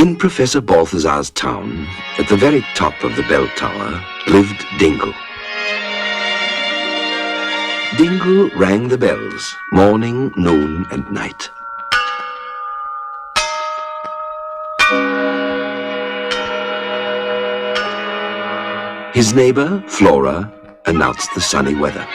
In Professor Balthazar's town, at the very top of the bell tower, lived Dingle. Dingle rang the bells, morning, noon, and night. His neighbor, Flora, announced the sunny weather.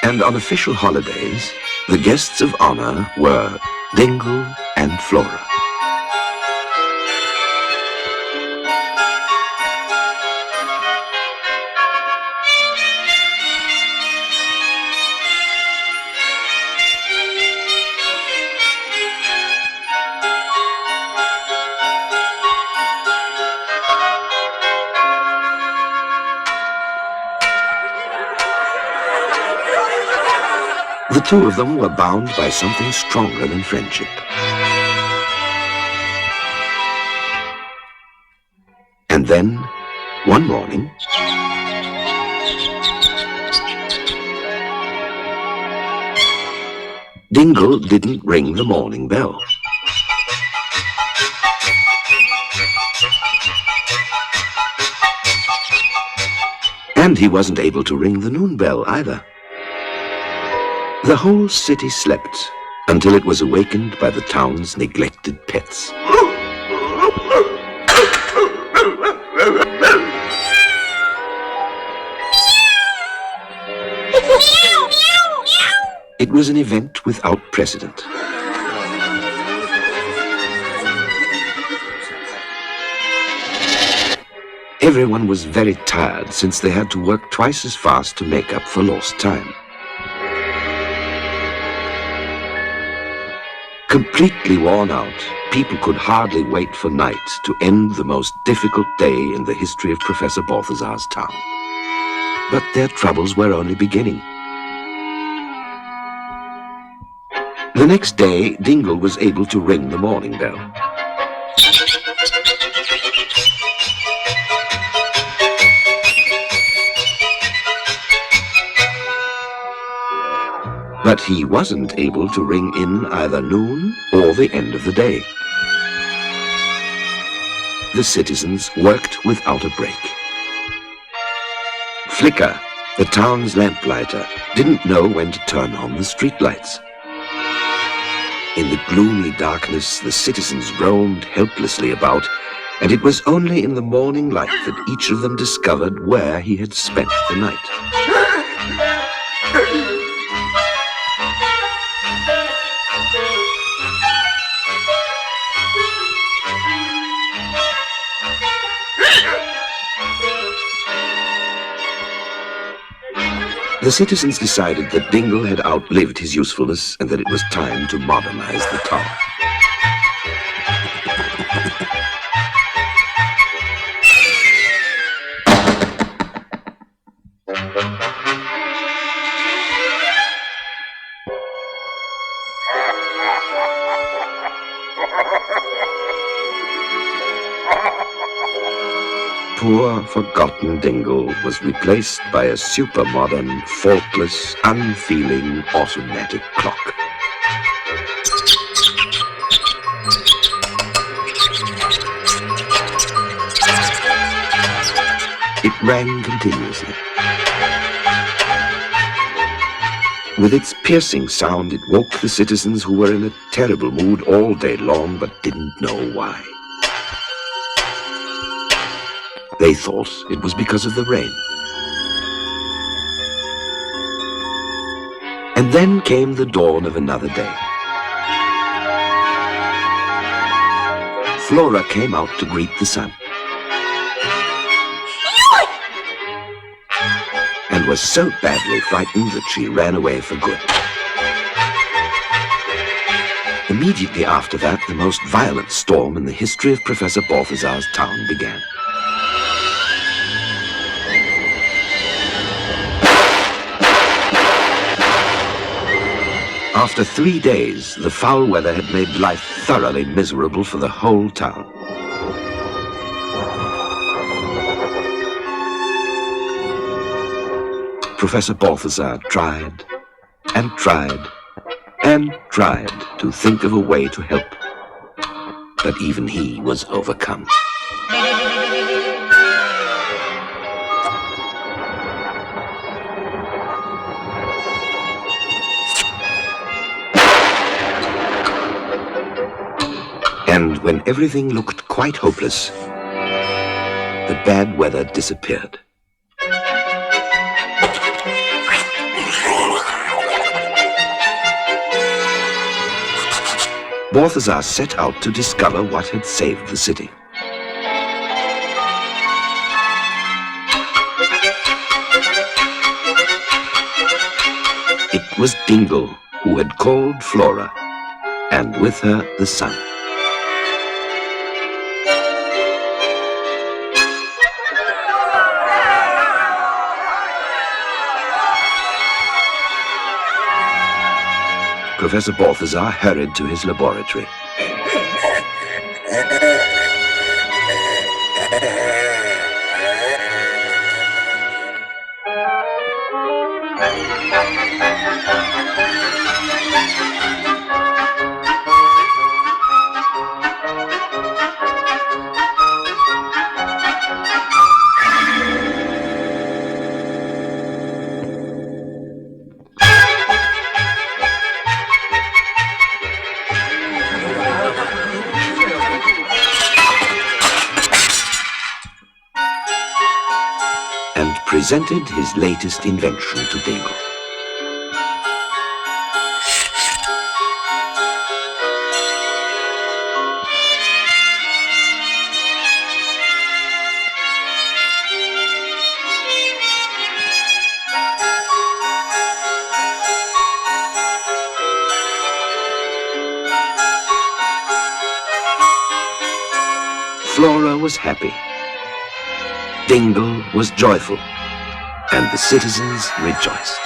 And on official holidays, the guests of honor were Dingle and Flora. The two of them were bound by something stronger than friendship. And then, one morning, Dingle didn't ring the morning bell. And he wasn't able to ring the noon bell either. The whole city slept until it was awakened by the town's neglected pets. It was an event without precedent. Everyone was very tired since they had to work twice as fast to make up for lost time. Completely worn out, people could hardly wait for night to end the most difficult day in the history of Professor Balthazar's town. But their troubles were only beginning. The next day, Dingle was able to ring the morning bell. But he wasn't able to ring in either noon or the end of the day. The citizens worked without a break. Flicker, the town's lamplighter, didn't know when to turn on the streetlights. In the gloomy darkness, the citizens roamed helplessly about, and it was only in the morning light that each of them discovered where he had spent the night. The citizens decided that Dingle had outlived his usefulness and that it was time to modernize the tower. Poor, forgotten Dingle was replaced by a super-modern, faultless, unfeeling automatic clock. It rang continuously. With its piercing sound, it woke the citizens who were in a terrible mood all day long but didn't know why. They thought it was because of the rain. And then came the dawn of another day. Flora came out to greet the sun. And was so badly frightened that she ran away for good. Immediately after that, the most violent storm in the history of Professor Balthazar's town began. After 3 days, the foul weather had made life thoroughly miserable for the whole town. Professor Balthazar tried and tried and tried to think of a way to help, but even he was overcome. And when everything looked quite hopeless, the bad weather disappeared. Balthazar set out to discover what had saved the city. It was Dingle who had called Flora, and with her the sun. Professor Balthazar hurried to his laboratory. Presented his latest invention to Dingle. Flora was happy. Dingle was joyful. And the citizens rejoiced.